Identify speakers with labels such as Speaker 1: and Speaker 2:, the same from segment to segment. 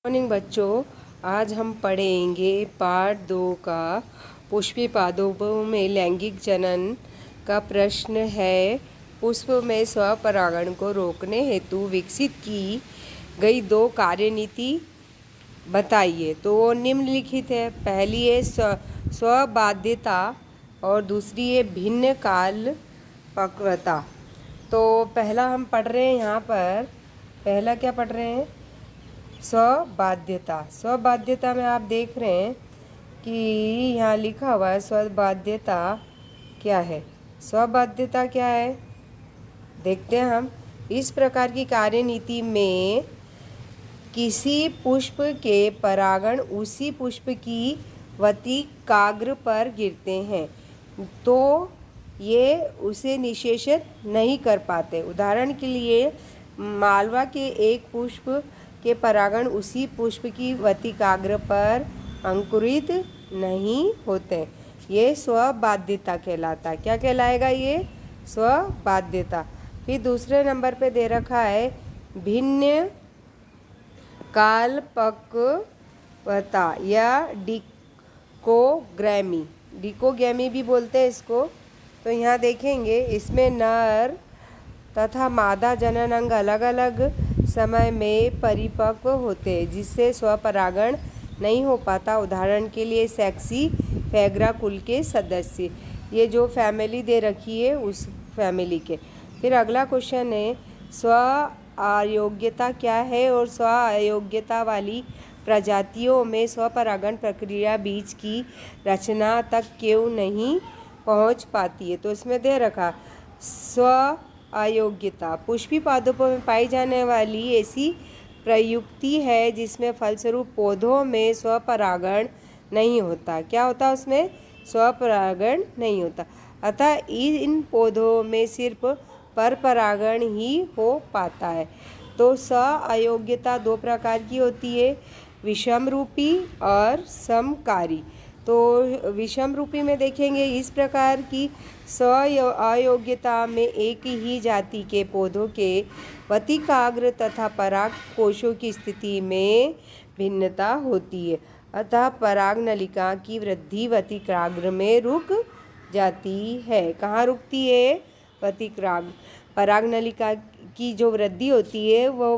Speaker 1: Morning बच्चों, आज हम पढ़ेंगे पार्ट 2 का पुष्पी पादपों में लैंगिक जनन का प्रश्न है। पुष्प में स्वपरागण को रोकने हेतु विकसित की गई 2 कार्यनीति बताइए। तो वो निम्नलिखित है। पहली है स्वबाध्यता और दूसरी है भिन्न काल पक्वता। तो पहला हम पढ़ रहे हैं, यहाँ पर पहला क्या पढ़ रहे हैं? स्वबाध्यता। स्वबाध्यता में आप देख रहे हैं कि यहाँ लिखा हुआ है स्वबाध्यता क्या है। स्वबाध्यता क्या है देखते हैं हम। इस प्रकार की कार्यनीति में किसी पुष्प के परागण उसी पुष्प की वतिकाग्र पर गिरते हैं तो ये उसे निषेचित नहीं कर पाते। उदाहरण के लिए मालवा के एक पुष्प के परागण उसी पुष्प की वतिकाग्र पर अंकुरित नहीं होते। ये स्वबाध्यता कहलाता है। क्या कहलाएगा? ये स्वबाध्यता। फिर दूसरे नंबर पे दे रखा है भिन्न कालपक्वता या डिकोगैमी। डिकोगैमी भी बोलते हैं इसको। तो यहाँ देखेंगे इसमें नर तथा मादा जनन अंग अलग अलग समय में परिपक्व होते हैं जिससे स्वपरागण नहीं हो पाता। उदाहरण के लिए सेक्सी फैग्रा कुल के सदस्य, ये जो फैमिली दे रखी है उस फैमिली के। फिर अगला क्वेश्चन है स्व अयोग्यता क्या है और स्व अयोग्यता वाली प्रजातियों में स्वपरागण प्रक्रिया बीज की रचना तक क्यों नहीं पहुंच पाती है। तो इसमें दे रखा स्व अयोग्यता पुष्पी पादपों में पाई जाने वाली ऐसी प्रयुक्ति है जिसमें फलस्वरूप पौधों में स्वपरागण नहीं होता। क्या होता? उसमें स्वपरागण नहीं होता। अतः इन पौधों में सिर्फ परपरागण ही हो पाता है। तो स्व अयोग्यता 2 प्रकार की होती है, विषम रूपी और समकारी। तो विषम रूपी में देखेंगे इस प्रकार की स्व अयोग्यता में एक ही जाति के पौधों के वतिकाग्र तथा पराग कोशों की स्थिति में भिन्नता होती है। अतः पराग नलिका की वृद्धि वतिकाग्र में रुक जाती है। कहाँ रुकती है? वतिकाग्र। पराग नलिका की जो वृद्धि होती है वो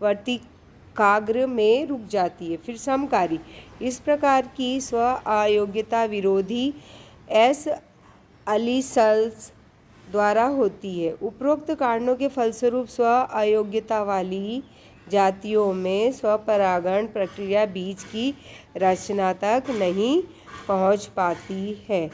Speaker 1: वतिकाग्र में रुक जाती है। फिर समकारी। इस प्रकार की स्व अयोग्यता विरोधी एस अलीसल्स द्वारा होती है। उपरोक्त कारणों के फलस्वरूप स्व अयोग्यता वाली जातियों में स्वपरागण प्रक्रिया बीज की रचना तक नहीं पहुंच पाती है।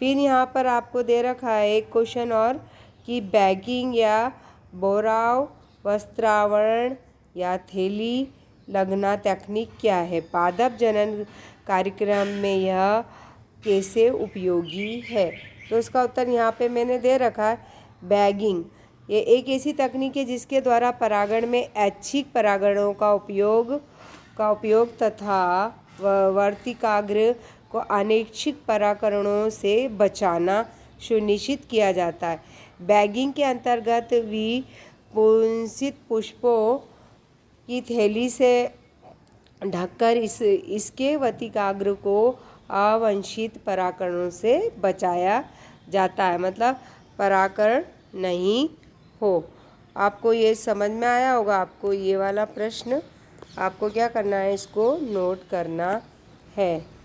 Speaker 1: फिर यहाँ पर आपको दे रखा है एक क्वेश्चन और कि बैगिंग या बोराव वस्त्रावरण या थैली लगना तकनीक क्या है? पादप जनन कार्यक्रम में यह कैसे उपयोगी है? तो इसका उत्तर यहाँ पे मैंने दे रखा है बैगिंग। ये एक ऐसी तकनीक है जिसके द्वारा परागण में ऐच्छिक परागणों का उपयोग तथा वर्तिकाग्र को अनैच्छिक परागणों से बचाना सुनिश्चित किया जाता है। बैगिंग के अंतर्गत विपुंसित पुष्पों की थैली से ढककर इसके वतिकाग्र को अवांछित परागणों से बचाया जाता है, मतलब परागण नहीं हो। आपको ये समझ में आया होगा। आपको ये वाला प्रश्न आपको क्या करना है? इसको नोट करना है।